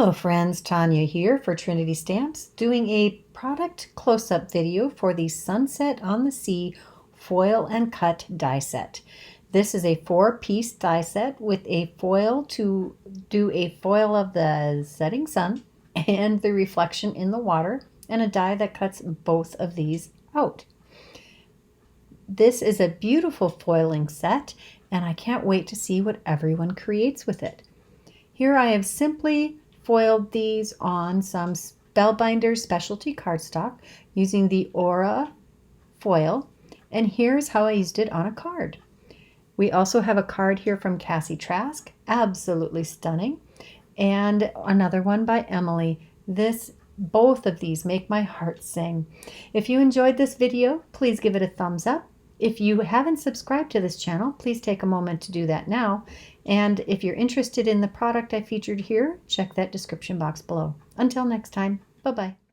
Hello friends, Tanya here for Trinity Stamps, doing a product close-up video for the Sunset on the Sea foil and cut die set. This is a 4-piece die set with a foil to do a foil of the setting sun and the reflection in the water, and a die that cuts both of these out. This is a beautiful foiling set, and I can't wait to see what everyone creates with it. Here I have simply foiled these on some Spellbinder specialty cardstock using the Aura foil, and here's how I used it on a card. We also have a card here from Cassie Trask, absolutely stunning, and another one by Emily. Both of these make my heart sing. If you enjoyed this video, please give it a thumbs up. If you haven't subscribed to this channel, please take a moment to do that now. And if you're interested in the product I featured here, check that description box below. Until next time, bye-bye.